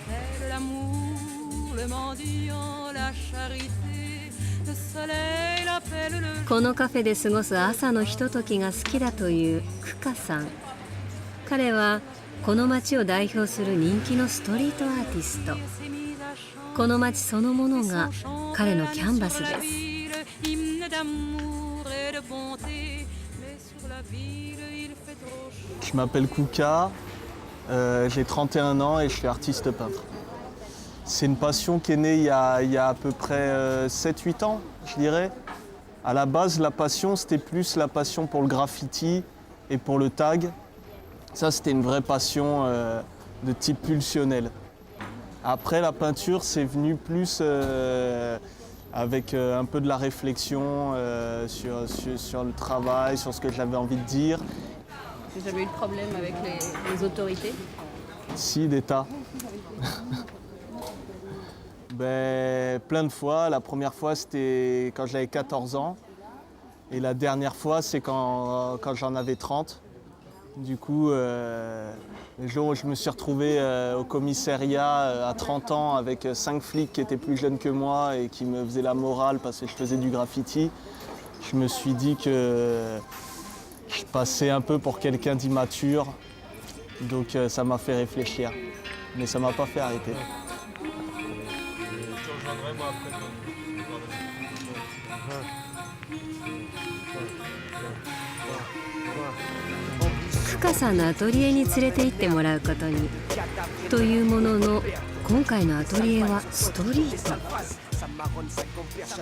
tel l'amour, le mendiant, la charité, le soleil l'appelle le このカフェで過ごす朝のひとときが好きだというクカさん。彼はこの街を代表する人気のストリートアーティスト。この街そのものが彼のキャンバスです。Je m'appelle Kuka, j'ai 31 ans et je suis artiste peintre. C'est une passion qui est née il y a à peu près 7-8 ans, je dirais. À la base, la passion, c'était plus la passion pour le graffiti et pour le tag. Ça, c'était une vraie passion de type pulsionnel. Après, la peinture, c'est venu plus avec un peu de la réflexion sur le travail, sur ce que j'avais envie de dire. J'ai jamais eu de problème avec les autorités. Si, des tas. Plein de fois. La première fois, c'était quand j'avais 14 ans. Et la dernière fois, c'est quand j'en avais 30. Du coup, le jour où je me suis retrouvé au commissariat à 30 ans avec 5 flics qui étaient plus jeunes que moi et qui me faisaient la morale parce que je faisais du graffiti, je me suis dit que je passais un peu pour quelqu'un d'immature. Donc ça m'a fait réfléchir. Mais ça m'a pas fait arrêter.クカさんのアトリエに連れて行ってもらうことに。というものの今回のアトリエはストリート。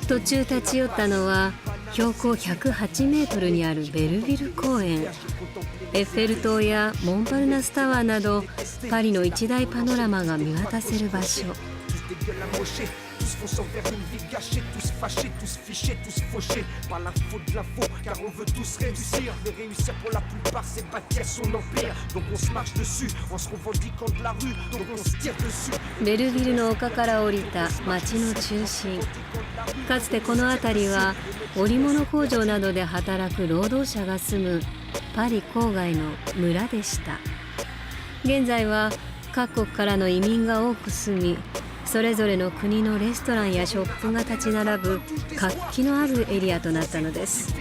途中立ち寄ったのは標高108メートルにあるベルヴィル公園。エッフェル塔やモンパルナスタワーなどパリの一大パノラマが見渡せる場所。Tous fonçant vers une vie gâchée, tous fâchés, tous fichés, tous fauchés par la faute de l'info, car on veut tous réussir. Mais réussir pour la plupart, c'est bâtir son empire. Donc on se marche dessus, en se revendiquant de la rue, donc on se tire dessus. ベルヴィルの丘から降りた街の中心。かつてこの辺りは織物工場などで働く労働者が住むパリ郊外の村でした。現在は各国からの移民が多く住み、それぞれの国のレストランやショップが立ち並ぶ活気のあるエリアとなったのです。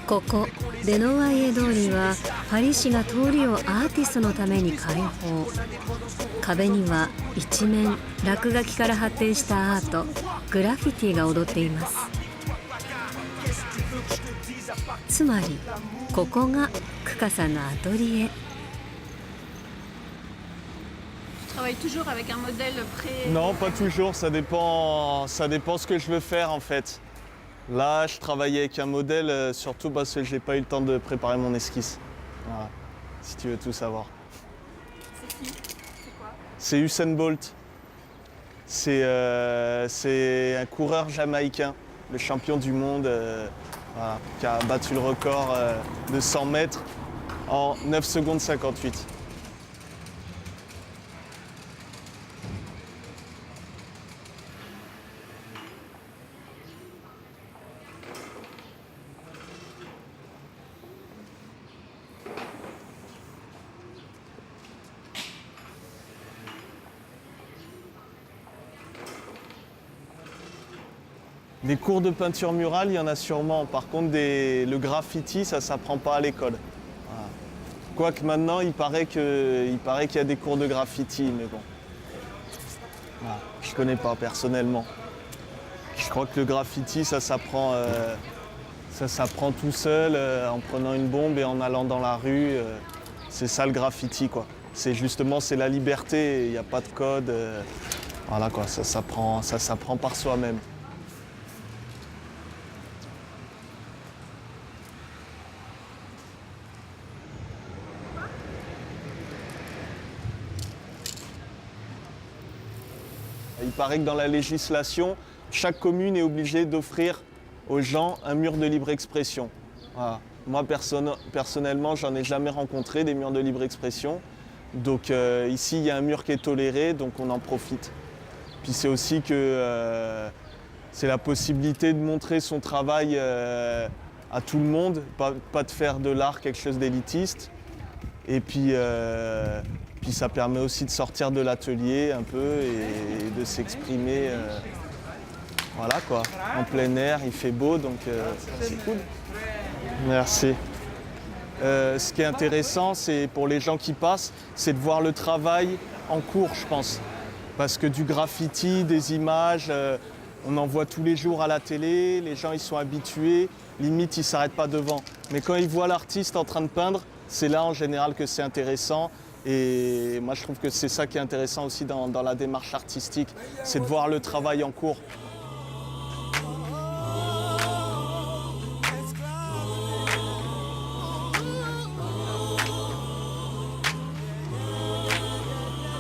ここレノワイエ通りはパリ市が通りをアーティストのために開放。壁には一面落書きから発展したアート、グラフィティが踊っています。つまりここがクカさんのアトリエ。Tu travailles toujours avec un modèle pré... Non, pas toujours, ça dépend ce que je veux faire en fait. Là, je travaillais avec un modèle surtout parce que j'ai pas eu le temps de préparer mon esquisse. Voilà, si tu veux tout savoir. C'est qui? C'est quoi? C'est Usain Bolt. C'est un coureur jamaïcain, le champion du monde voilà, qui a battu le record de 100 mètres en 9 secondes 58. Des cours de peinture murale, il y en a sûrement. Par contre, le graffiti, ça ne s'apprend pas à l'école. Voilà. Quoique maintenant, il paraît qu'il y a des cours de graffiti, mais bon. Voilà. Je ne connais pas personnellement. Je crois que le graffiti, ça s'apprend tout seul, en prenant une bombe et en allant dans la rue. C'est ça le graffiti, quoi. C'est la liberté, il n'y a pas de code. Voilà, quoi, ça s'apprend par soi-même. Il paraît que dans la législation, chaque commune est obligée d'offrir aux gens un mur de libre expression. Voilà. Moi, personnellement, j'en ai jamais rencontré des murs de libre expression. Donc ici, il y a un mur qui est toléré, donc on en profite. Puis c'est aussi que c'est la possibilité de montrer son travail à tout le monde, pas de faire de l'art quelque chose d'élitiste. Et puis ça permet aussi de sortir de l'atelier un peu et de s'exprimer. Voilà quoi, en plein air, il fait beau, donc c'est cool. Merci. Ce qui est intéressant, c'est pour les gens qui passent, c'est de voir le travail en cours, je pense. Parce que du graffiti, des images, on en voit tous les jours à la télé, les gens ils sont habitués, limite ils ne s'arrêtent pas devant. Mais quand ils voient l'artiste en train de peindre, c'est là en général que c'est intéressant. Et moi je trouve que c'est ça qui est intéressant aussi dans la démarche artistique, c'est de voir le travail en cours.